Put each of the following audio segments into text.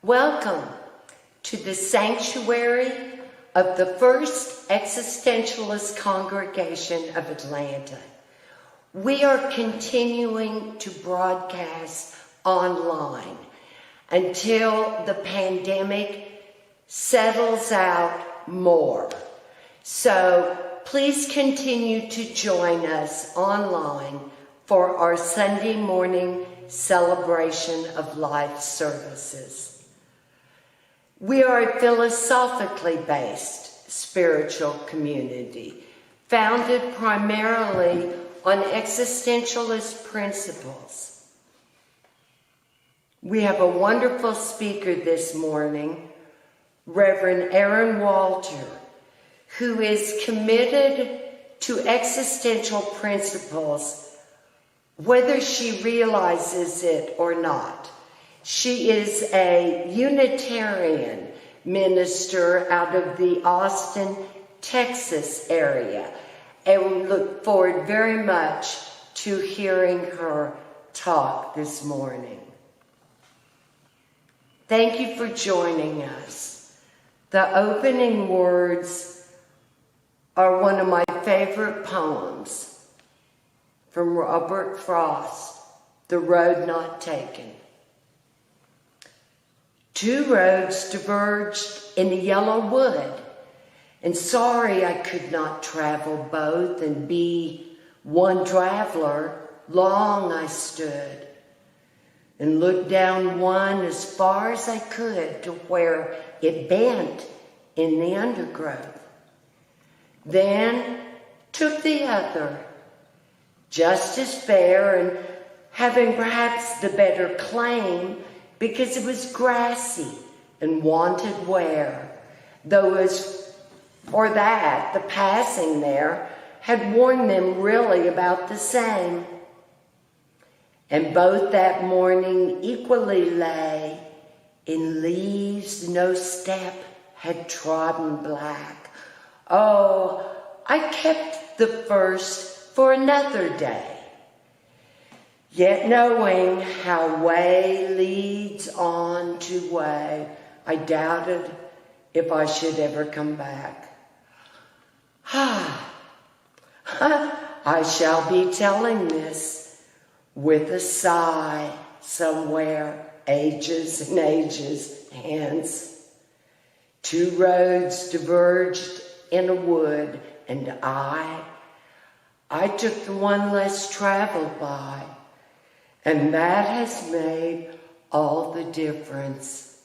Welcome to the sanctuary of the First Existentialist Congregation of Atlanta. We are continuing to broadcast online until the pandemic settles out more. So please continue to join us online for our Sunday morning celebration of life services. We are a philosophically based spiritual community, founded primarily on existentialist principles. We have a wonderful speaker this morning, Reverend Erin who is committed to existential principles, whether she realizes it or not. She is a Unitarian minister out of the Austin, Texas area, and we look forward very much to hearing her talk this morning. Thank you for joining us. The opening words are one of my favorite poems from Robert Frost, The Road Not Taken. Two roads diverged in the yellow wood, and sorry I could not travel both and be one traveler. Long I stood and looked down one as far as I could to where it bent in the undergrowth. Then took the other, just as fair and having perhaps the better claim, because it was grassy and wanted wear, though as for that, the passing there had worn them really about the same. And both that morning equally lay in leaves no step had trodden black. Oh, I kept the first for another day. Yet knowing how way leads on to way, I doubted if I should ever come back. I shall be telling this with a sigh somewhere, ages and ages hence. Two roads diverged in a wood, and I took the one less traveled by, and that has made all the difference.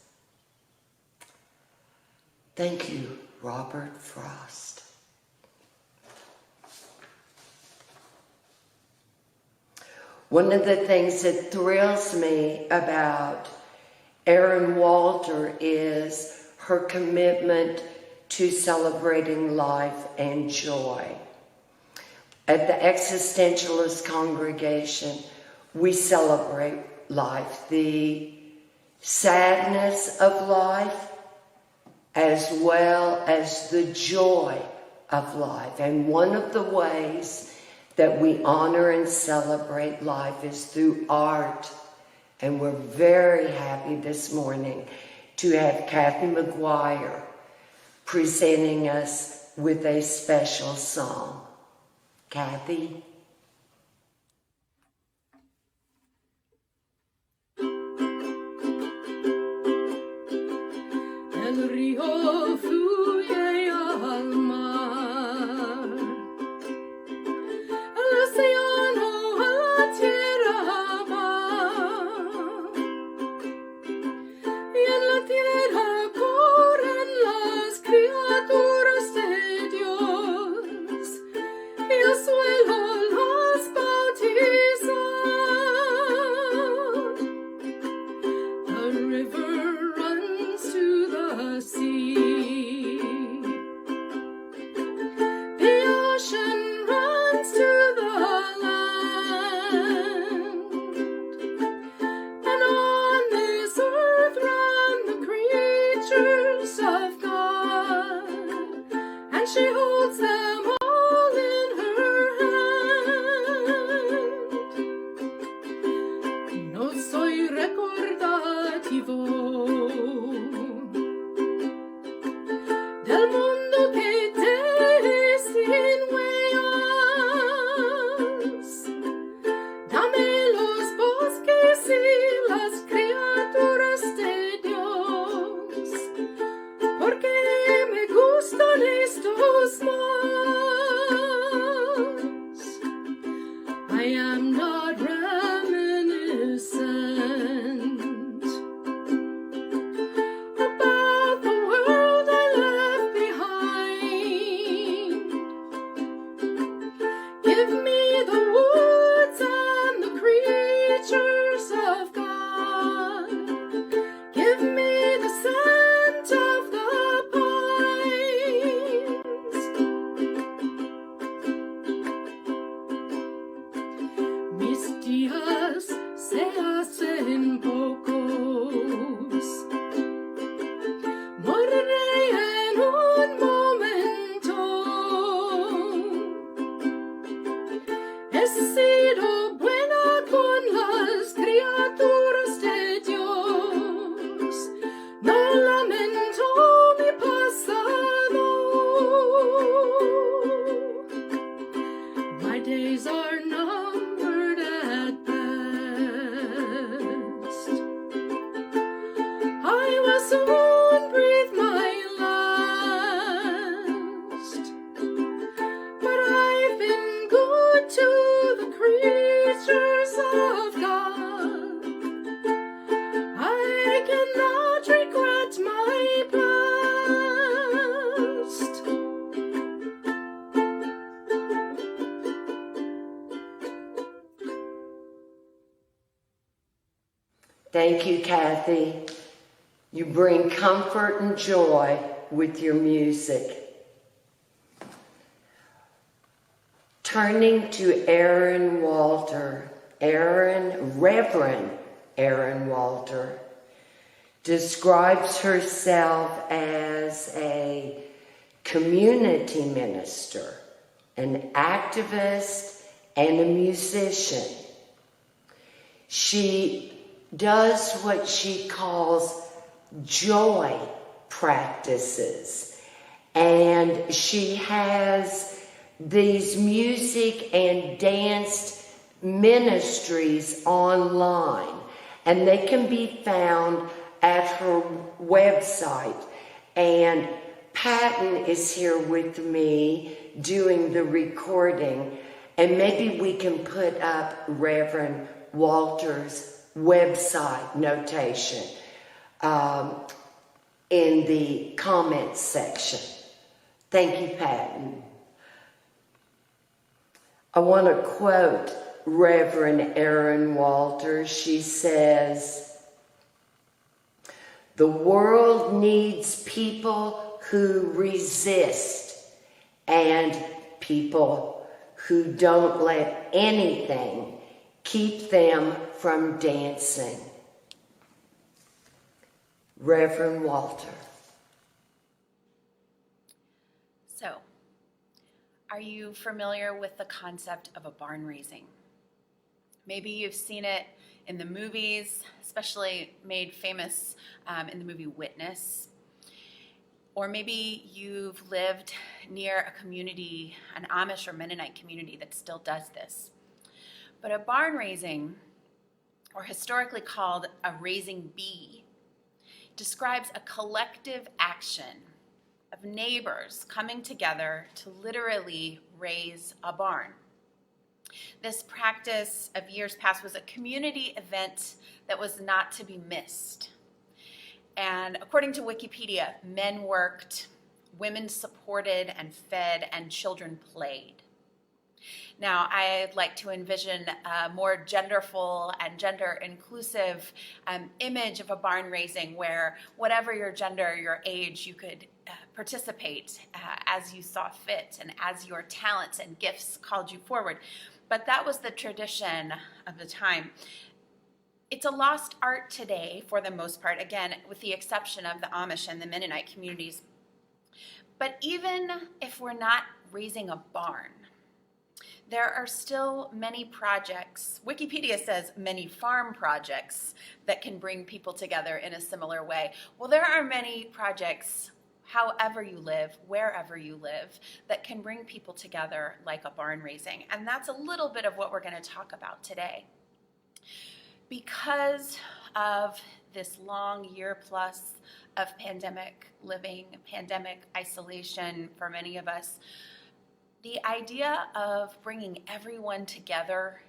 Thank you, Robert Frost. One of the things that thrills me about Erin Walter is her commitment to celebrating life and joy. At the Existentialist congregation, we celebrate life, the sadness of life, as well as the joy of life. And one of the ways that we honor and celebrate life is through art. And we're very happy this morning to have Kathy McGuire presenting us with a special song. Kathy? El río fluye al mar, el océano a la tierra va, y en la tierra corren las criaturas de Dios, y el suelo las bautiza. The river runs to the sea, the ocean runs to the land, and on this earth run the creatures of God, and she holds them all in her hand. No soy recordativo del mundo que te sin huellas. Dame los bosques y las criaturas de Dios, porque me gustan estos más. I am not reminiscent about the world I left behind. Give me the woods and the creatures of God. Give me the scent of the pines. Mis días se hacen pocos. Moriré en un momento. He sido buena con las criaturas de Dios. No lamento mi pasado. My days are numbered at best. I will soon breathe my last, but I've been good to the creatures of God. I cannot regret my past. Thank you, Kathy. You bring comfort and joy with your music. Turning to Erin Walter, Reverend Erin Walter, describes herself as a community minister, an activist, and a musician. She does what she calls joy practices. And she has these music and dance ministries online. And they can be found at her website. And Patton is here with me doing the recording. And maybe we can put up Reverend Walter's website notation in the comments section. Thank you, Patton. I want to quote Reverend Erin Walters. She says, "The world needs people who resist and people who don't let anything keep them from dancing." Reverend Walter. So, are you familiar with the concept of a barn raising? Maybe you've seen it in the movies, especially made famous in the movie Witness. Or maybe you've lived near a community, an Amish or Mennonite community that still does this. But a barn raising, or historically called a raising bee, describes a collective action of neighbors coming together to literally raise a barn. This practice of years past was a community event that was not to be missed. And according to Wikipedia, men worked, women supported and fed, and children played. Now, I'd like to envision a more genderful and gender-inclusive image of a barn raising where whatever your gender, your age, you could participate as you saw fit and as your talents and gifts called you forward. But that was the tradition of the time. It's a lost art today for the most part, again, with the exception of the Amish and the Mennonite communities. But even if we're not raising a barn, there are still many projects, Wikipedia says many farm projects, that can bring people together in a similar way. Well, there are many projects, however you live, wherever you live, that can bring people together like a barn raising. And that's a little bit of what we're going to talk about today. Because of this long year plus of pandemic living, pandemic isolation for many of us, the idea of bringing everyone together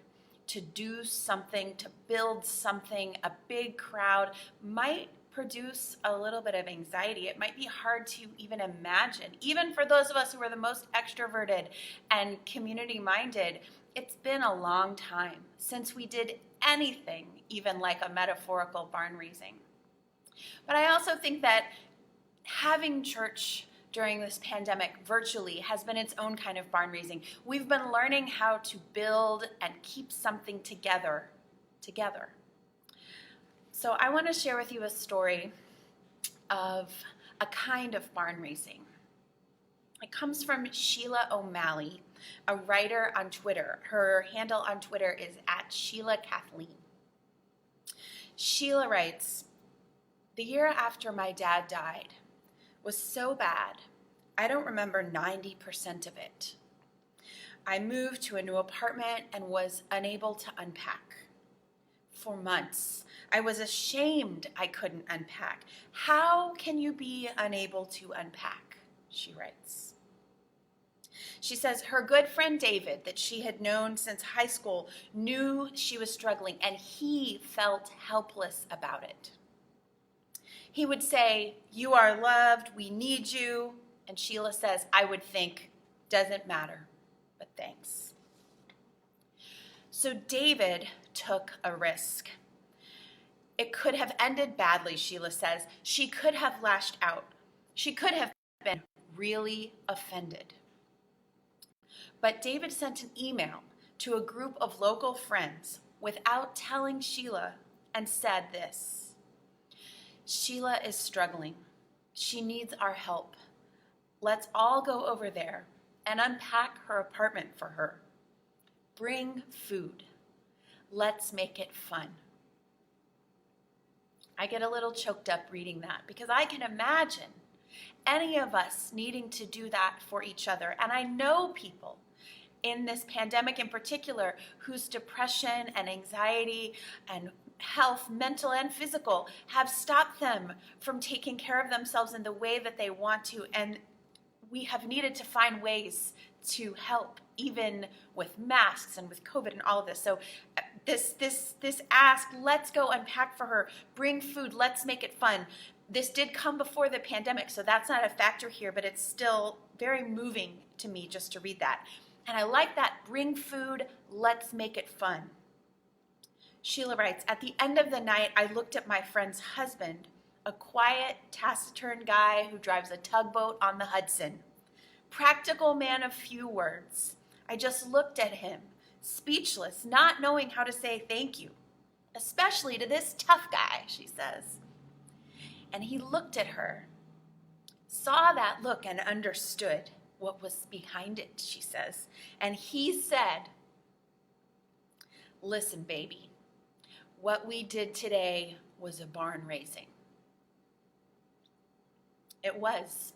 to do something, to build something, a big crowd, might produce a little bit of anxiety. It might be hard to even imagine. Even for those of us who are the most extroverted and community-minded, it's been a long time since we did anything even like a metaphorical barn raising. But I also think that having church during this pandemic virtually has been its own kind of barn raising. We've been learning how to build and keep something together. So I want to share with you a story of a kind of barn raising. It comes from Sheila O'Malley, a writer on Twitter. Her handle on Twitter is @SheilaKathleen. Sheila writes, "The year after my dad died was so bad, I don't remember 90% of it. I moved to a new apartment and was unable to unpack. For months, I was ashamed I couldn't unpack. How can you be unable to unpack?" she writes. She says her good friend David, that she had known since high school, knew she was struggling, and he felt helpless about it. He would say, "You are loved, we need you." And Sheila says, "I would think, doesn't matter, but thanks." So David took a risk. It could have ended badly, Sheila says. She could have lashed out. She could have been really offended. But David sent an email to a group of local friends without telling Sheila and said this: "Sheila is struggling. She needs our help. Let's all go over there and unpack her apartment for her. Bring food. let's make it fun. I get a little choked up reading that because I can imagine any of us needing to do that for each other. And I know people in this pandemic in particular whose depression and anxiety and health, mental and physical, have stopped them from taking care of themselves in the way that they want to. And we have needed to find ways to help, even with masks and with COVID and all of this. So this ask, let's go unpack for her, bring food, let's make it fun. This did come before the pandemic, so that's not a factor here, but it's still very moving to me just to read that. And I like that, bring food, let's make it fun. Sheila writes, at the end of the night, I looked at my friend's husband, a quiet, taciturn guy who drives a tugboat on the Hudson. Practical man of few words. I just looked at him, speechless, not knowing how to say thank you, especially to this tough guy, she says. And he looked at her, saw that look and understood what was behind it, she says. And he said, listen, baby, what we did today was a barn raising. It was.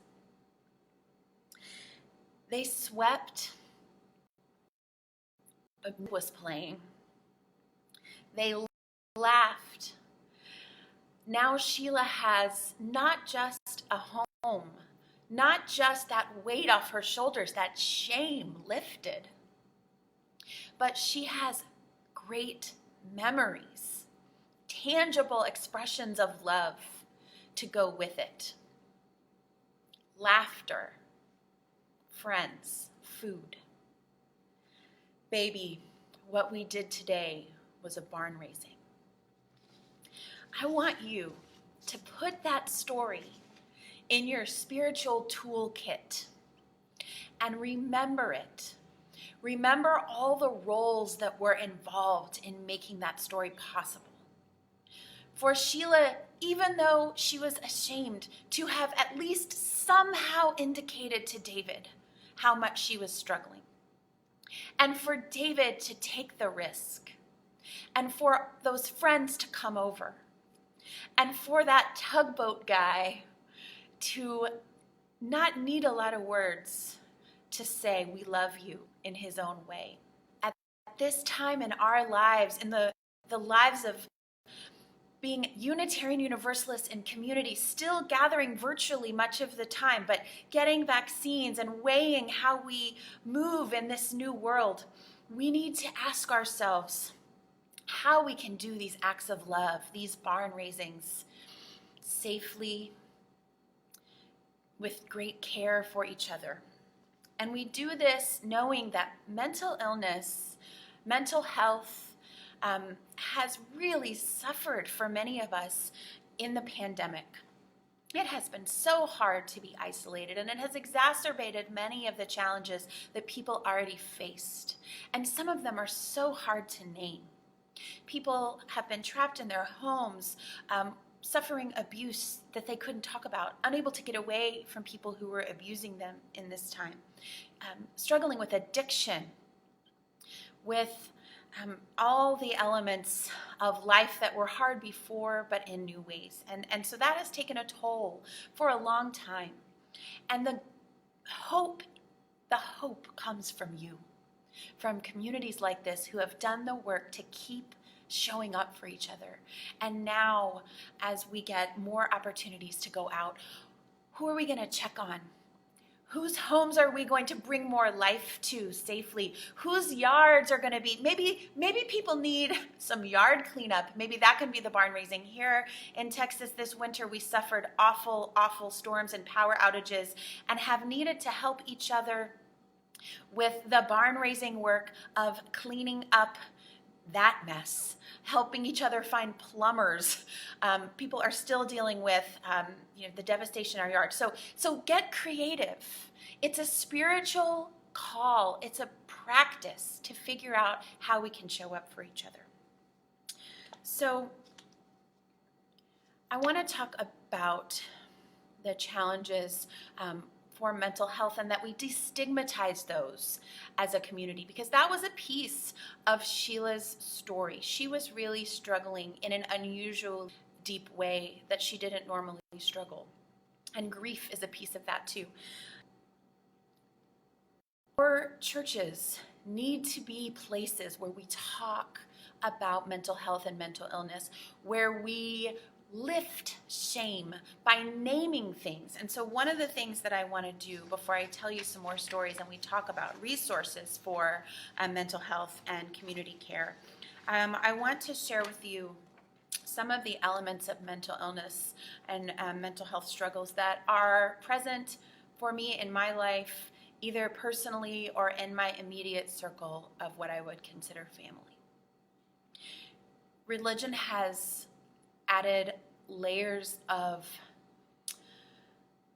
They swept, a group was playing. They laughed. Now Sheila has not just a home, not just that weight off her shoulders, that shame lifted, but she has great memories, tangible expressions of love to go with it. Laughter, friends, food. Baby, what we did today was a barn raising. I want you to put that story in your spiritual toolkit and remember it. Remember all the roles that were involved in making that story possible. For Sheila, even though she was ashamed to have at least somehow indicated to David how much she was struggling, and for David to take the risk, and for those friends to come over, and for that tugboat guy to not need a lot of words to say we love you in his own way. At this time in our lives, in the lives of being Unitarian Universalists in community, still gathering virtually much of the time, but getting vaccines and weighing how we move in this new world, we need to ask ourselves how we can do these acts of love, these barn raisings, safely, with great care for each other. And we do this knowing that mental illness, mental health, has really suffered for many of us in the pandemic. It has been so hard to be isolated, and it has exacerbated many of the challenges that people already faced. And some of them are so hard to name. People have been trapped in their homes, suffering abuse that they couldn't talk about, unable to get away from people who were abusing them in this time, struggling with addiction, with all the elements of life that were hard before, but in new ways. And so that has taken a toll for a long time. And the hope comes from you, from communities like this who have done the work to keep showing up for each other. And now, as we get more opportunities to go out, who are we going to check on? Whose homes are we going to bring more life to safely? Whose yards are going to be, maybe people need some yard cleanup. Maybe that can be the barn raising. Here in Texas this winter, we suffered awful, awful storms and power outages and have needed to help each other with the barn raising work of cleaning up that mess, helping each other find plumbers. People are still dealing with the devastation in our yard. So get creative. It's a spiritual call. It's a practice to figure out how we can show up for each other. So I want to talk about the challenges for mental health, and that we destigmatize those as a community, because that was a piece of Sheila's story. She was really struggling in an unusual, deep way that she didn't normally struggle. And grief is a piece of that too. Our churches need to be places where we talk about mental health and mental illness, where we lift shame by naming things. And so one of the things that I want to do before I tell you some more stories and we talk about resources for mental health and community care, I want to share with you some of the elements of mental illness and mental health struggles that are present for me in my life, either personally or in my immediate circle of what I would consider family. Religion has added layers of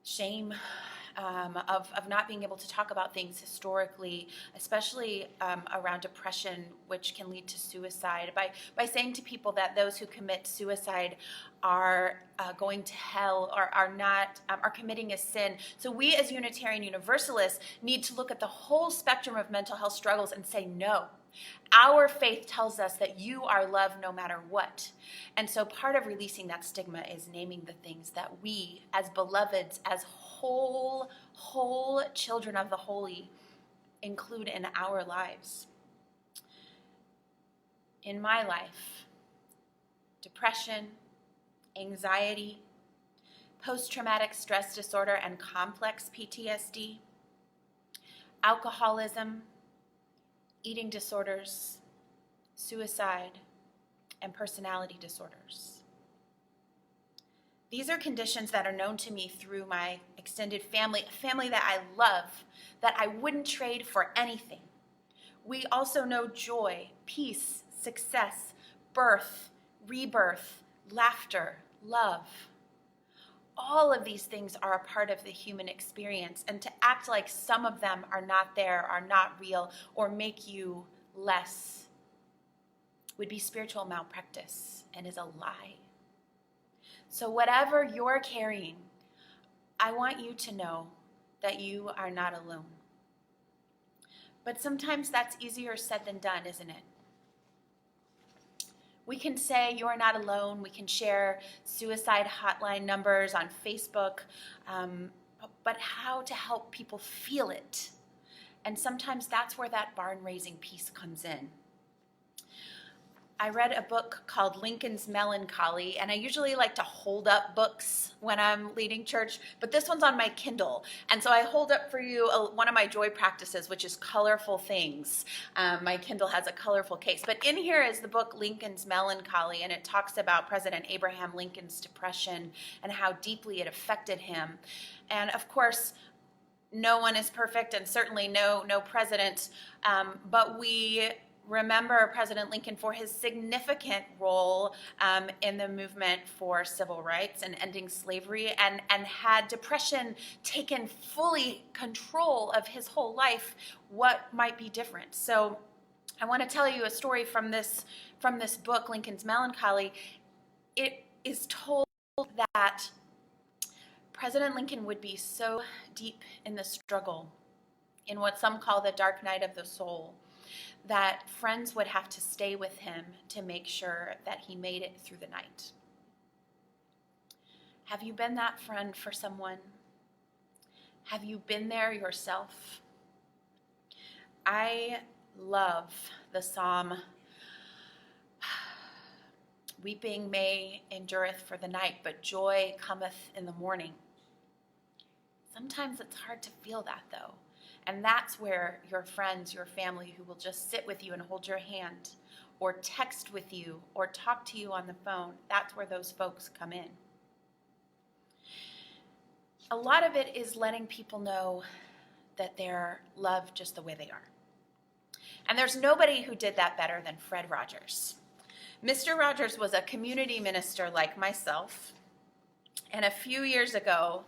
shame, of not being able to talk about things historically, especially around depression, which can lead to suicide, by saying to people that those who commit suicide are going to hell, or are committing a sin. So we as Unitarian Universalists need to look at the whole spectrum of mental health struggles and say, no, our faith tells us that you are loved no matter what. And so part of releasing that stigma is naming the things that we, as beloveds, as whole children of the holy, include in our lives. In my life, depression, anxiety, post-traumatic stress disorder and complex PTSD, alcoholism, eating disorders, suicide, and personality disorders. These are conditions that are known to me through my extended family, a family that I love, that I wouldn't trade for anything. We also know joy, peace, success, birth, rebirth, laughter, love. All of these things are a part of the human experience, and to act like some of them are not there, are not real, or make you less would be spiritual malpractice and is a lie. So whatever you're carrying, I want you to know that you are not alone. But sometimes that's easier said than done, isn't it? We can say you're not alone. We can share suicide hotline numbers on Facebook, but how to help people feel it? And sometimes that's where that barn-raising piece comes in. I read a book called Lincoln's Melancholy, and I usually like to hold up books when I'm leading church, but this one's on my Kindle. And so I hold up for you one of my joy practices, which is colorful things. My Kindle has a colorful case. But in here is the book Lincoln's Melancholy, and it talks about President Abraham Lincoln's depression and how deeply it affected him. And of course, no one is perfect, and certainly no president, but we remember President Lincoln for his significant role in the movement for civil rights and ending slavery, and had depression taken fully control of his whole life, what might be different? So I want to tell you a story from this book, Lincoln's Melancholy. It is told that President Lincoln would be so deep in the struggle, in what some call the dark night of the soul, that friends would have to stay with him to make sure that he made it through the night. Have you been that friend for someone? Have you been there yourself? I love the psalm, weeping may endureth for the night, but joy cometh in the morning. Sometimes it's hard to feel that, though. And that's where your friends, your family who will just sit with you and hold your hand, or text with you, or talk to you on the phone, that's where those folks come in. A lot of it is letting people know that they're loved just the way they are. And there's nobody who did that better than Fred Rogers. Mr. Rogers was a community minister like myself, and a few years ago,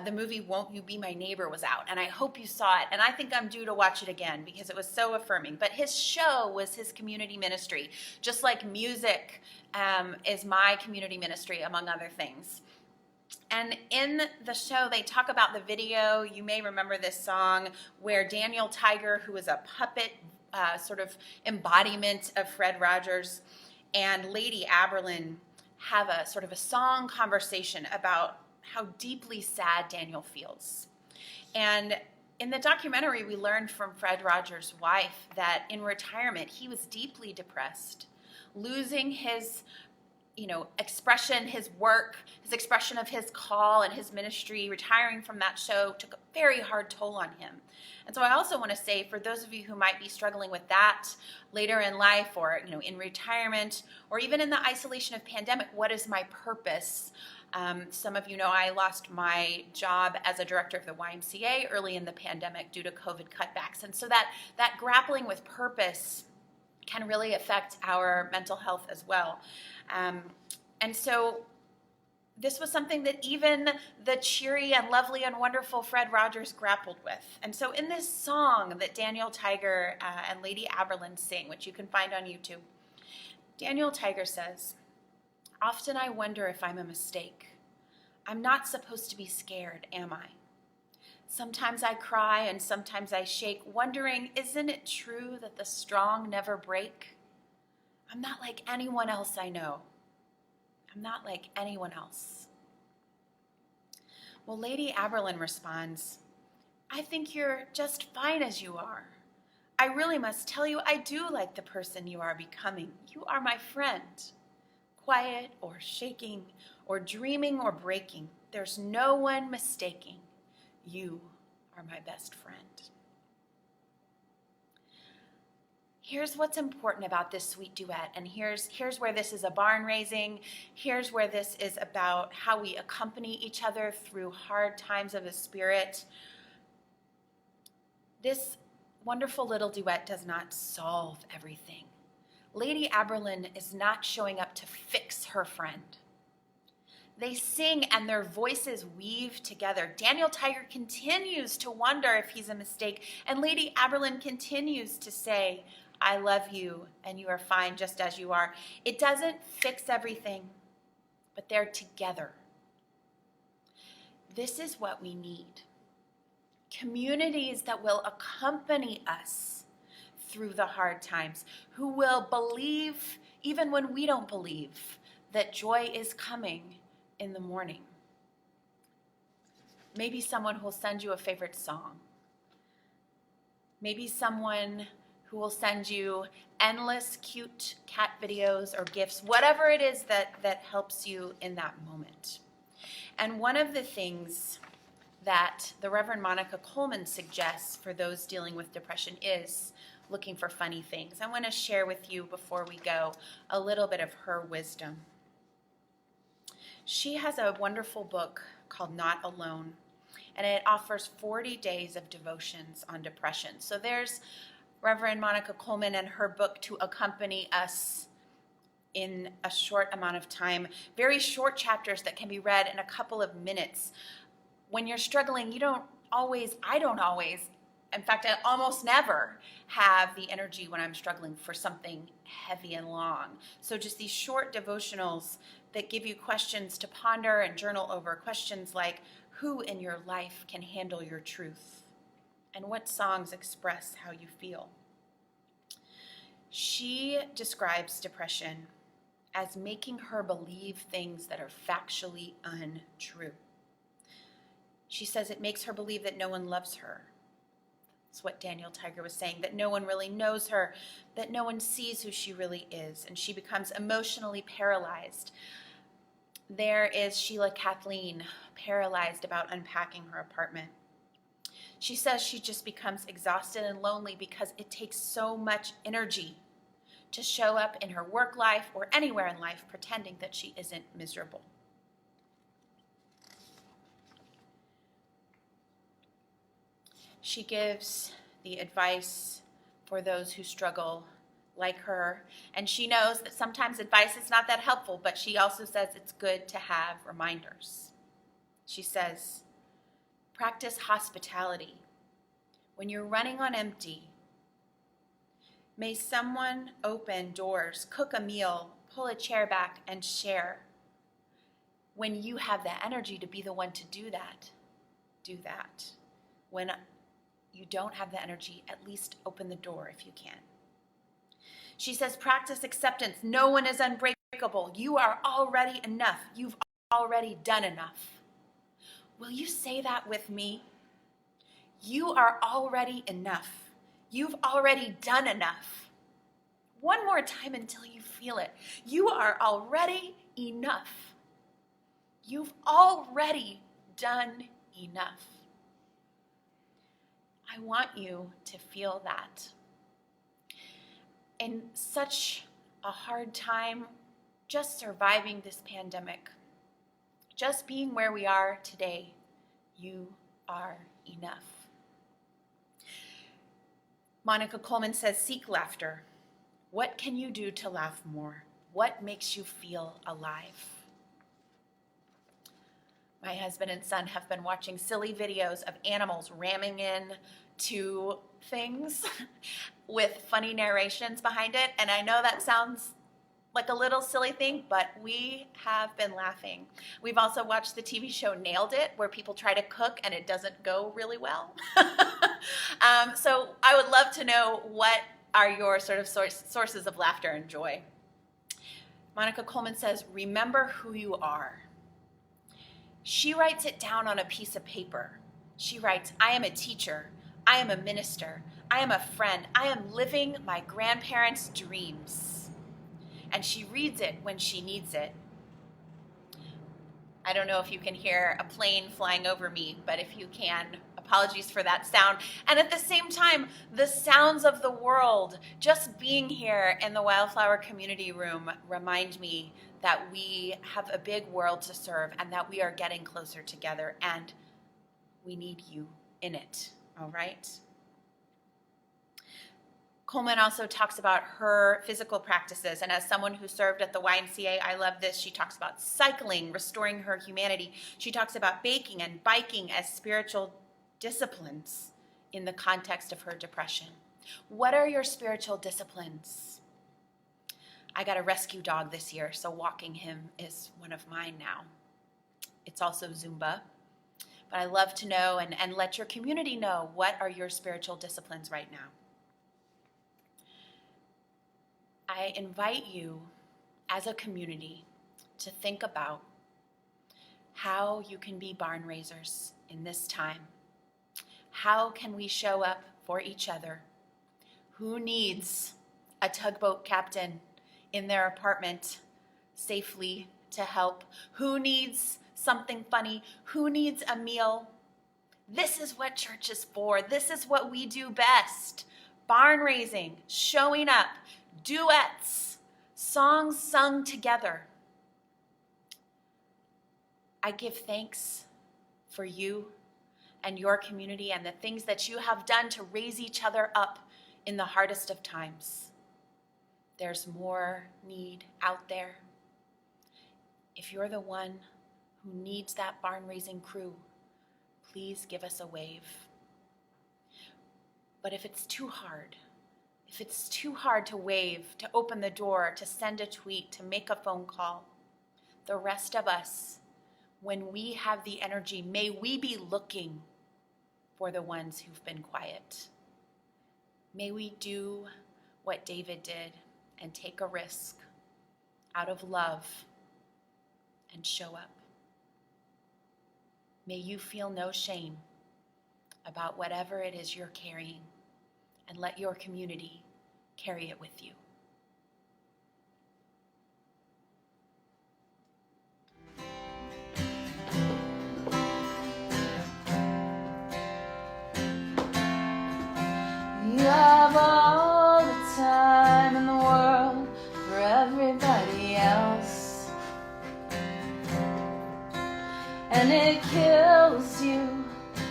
the movie Won't You Be My Neighbor was out, and I hope you saw it, and I think I'm due to watch it again because it was so affirming. But his show was his community ministry, just like music is my community ministry, among other things. And in the show, they talk about the video. You may remember this song where Daniel Tiger, who is a puppet sort of embodiment of Fred Rogers, and Lady Aberlin have a sort of a song conversation about how deeply sad Daniel feels. And in the documentary, we learned from Fred Rogers' wife that in retirement, he was deeply depressed, losing his expression, his work, his expression of his call and his ministry. Retiring from that show took a very hard toll on him. And so I also want to say, for those of you who might be struggling with that later in life, or in retirement, or even in the isolation of pandemic, what is my purpose? Some of you know I lost my job as a director of the YMCA early in the pandemic due to COVID cutbacks. And so that grappling with purpose can really affect our mental health as well. And so this was something that even the cheery and lovely and wonderful Fred Rogers grappled with. And so in this song that Daniel Tiger and Lady Aberlin sing, which you can find on YouTube, Daniel Tiger says, "Often I wonder if I'm a mistake. I'm not supposed to be scared, am I? Sometimes I cry and sometimes I shake, wondering, isn't it true that the strong never break? I'm not like anyone else I know. I'm not like anyone else." Well, Lady Aberlin responds, "I think you're just fine as you are. I really must tell you, I do like the person you are becoming. You are my friend. Quiet or shaking or dreaming or breaking, there's no one mistaking. You are my best friend." Here's what's important about this sweet duet, and here's where this is a barn raising. Here's where this is about how we accompany each other through hard times of the Spirit. This wonderful little duet does not solve everything. Lady Aberlin is not showing up to fix her friend. They sing and their voices weave together. Daniel Tiger continues to wonder if he's a mistake, and Lady Aberlin continues to say, "I love you and you are fine just as you are." It doesn't fix everything, but they're together. This is what we need. Communities that will accompany us through the hard times, who will believe even when we don't believe that joy is coming in the morning. Maybe someone who will send you a favorite song. Maybe someone who will send you endless cute cat videos or gifts, whatever it is that helps you in that moment. And one of the things that the Reverend Monica Coleman suggests for those dealing with depression is looking for funny things. I want to share with you before we go a little bit of her wisdom. She has a wonderful book called Not Alone, and it offers 40 days of devotions on depression. So there's Reverend Monica Coleman and her book to accompany us in a short amount of time. Very short chapters that can be read in a couple of minutes. When you're struggling, I don't always, in fact, I almost never have the energy when I'm struggling for something heavy and long. So just these short devotionals that give you questions to ponder and journal over. Questions like, who in your life can handle your truth? And what songs express how you feel? She describes depression as making her believe things that are factually untrue. She says it makes her believe that no one loves her. That's what Daniel Tiger was saying, that no one really knows her, that no one sees who she really is, and she becomes emotionally paralyzed. There is Sheila Kathleen, paralyzed about unpacking her apartment. She says she just becomes exhausted and lonely because it takes so much energy to show up in her work life or anywhere in life pretending that she isn't miserable. She gives the advice for those who struggle like her, and she knows that sometimes advice is not that helpful, but she also says it's good to have reminders. She says, practice hospitality. When you're running on empty, may someone open doors, cook a meal, pull a chair back, and share. When you have the energy to be the one to do that, do that. When you don't have the energy, at least open the door if you can. She says, practice acceptance. No one is unbreakable. You are already enough. You've already done enough. Will you say that with me? You are already enough. You've already done enough. One more time until you feel it. You are already enough. You've already done enough. I want you to feel that. In such a hard time, just surviving this pandemic, just being where we are today, you are enough. Monica Coleman says, seek laughter. What can you do to laugh more? What makes you feel alive? My husband and son have been watching silly videos of animals ramming in to things with funny narrations behind it. And I know that sounds like a little silly thing, but we have been laughing. We've also watched the TV show Nailed It, where people try to cook and it doesn't go really well. So I would love to know, what are your sort of sources of laughter and joy? Monica Coleman says, remember who you are. She writes it down on a piece of paper. She writes, I am a teacher. I am a minister. I am a friend. I am living my grandparents' dreams. And she reads it when she needs it. I don't know if you can hear a plane flying over me, but if you can, apologies for that sound. And at the same time, the sounds of the world, just being here in the Wildflower Community Room, remind me that we have a big world to serve and that we are getting closer together, and we need you in it, all right? Coleman also talks about her physical practices, and as someone who served at the YMCA, I love this. She talks about cycling, restoring her humanity. She talks about baking and biking as spiritual disciplines in the context of her depression. What are your spiritual disciplines? I got a rescue dog this year, so walking him is one of mine now. It's also Zumba. But I love to know and let your community know, what are your spiritual disciplines right now? I invite you as a community to think about how you can be barn raisers in this time. How can we show up for each other? Who needs a tugboat captain in their apartment safely to help? Who needs something funny? Who needs a meal? This is what church is for. This is what we do best. Barn raising, showing up, duets, songs sung together. I give thanks for you and your community and the things that you have done to raise each other up in the hardest of times. There's more need out there. If you're the one who needs that barn raising crew, please give us a wave. But if it's too hard to wave, to open the door, to send a tweet, to make a phone call, the rest of us, when we have the energy, may we be looking for the ones who've been quiet. May we do what David did and take a risk out of love and show up. May you feel no shame about whatever it is you're carrying, and let your community carry it with you. You have all the time in the world for everybody else, and it kills you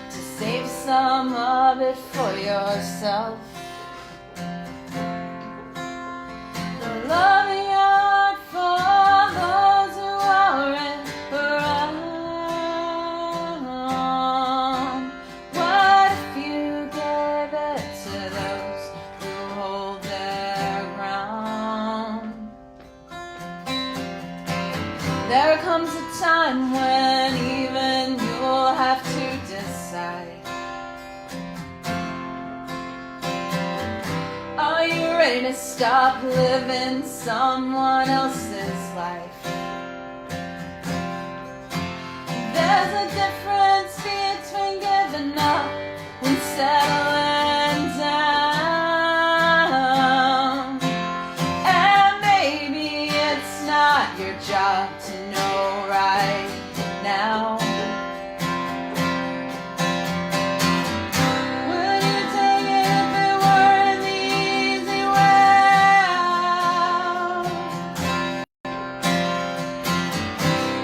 to save some of it for yourself. The loving heart for those who aren't around. What if you gave it to those who hold their ground? There comes a time when even you'll have to decide. Are you ready to stop living someone else's life? There's a difference between giving up and settling down. And maybe it's not your job to know right now. Would you take it if it were the easy way out?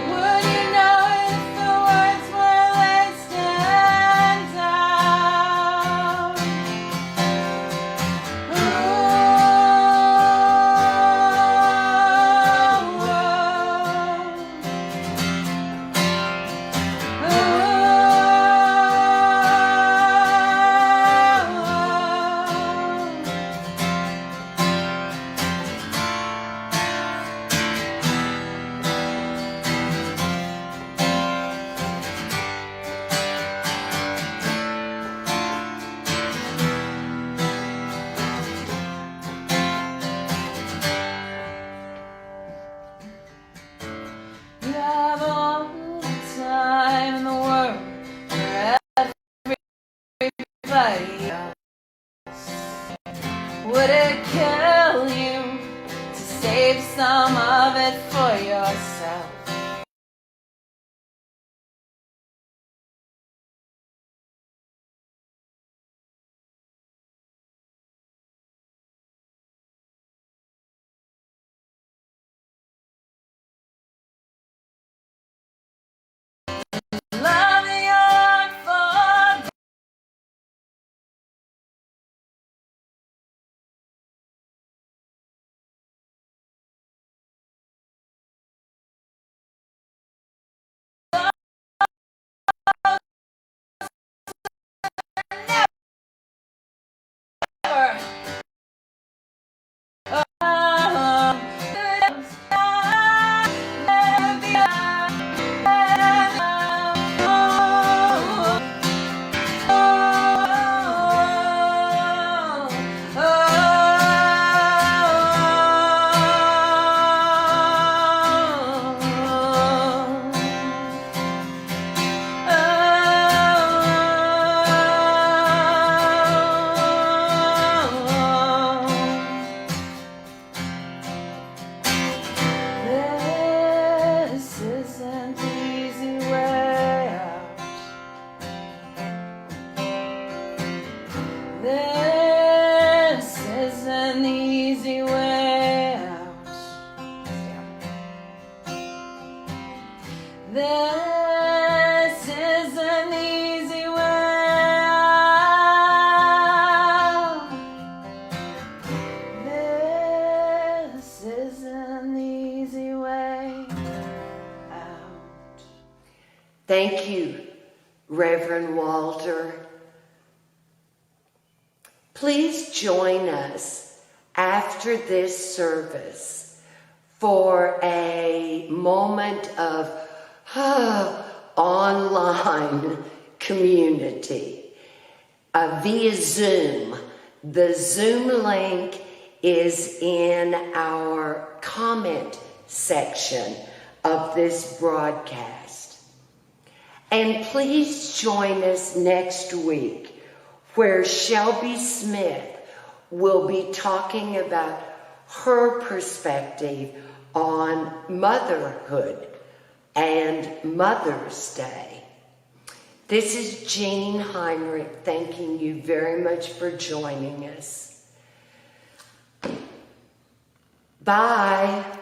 Would you know if the words were laid stand out? You have all the time in the world for everybody else. Would it kill you to save some of it for yourself? Love your for This isn't the easy way out. This isn't the easy way out. This isn't the easy way out. This isn't the easy way out. Thank you, Reverend Walter. Please join us after this service for a moment of online community via Zoom. The Zoom link is in our comment section of this broadcast. And please join us next week, where Shelby Smith will be talking about her perspective on motherhood and Mother's Day. This is Jean Heinrich thanking you very much for joining us. Bye.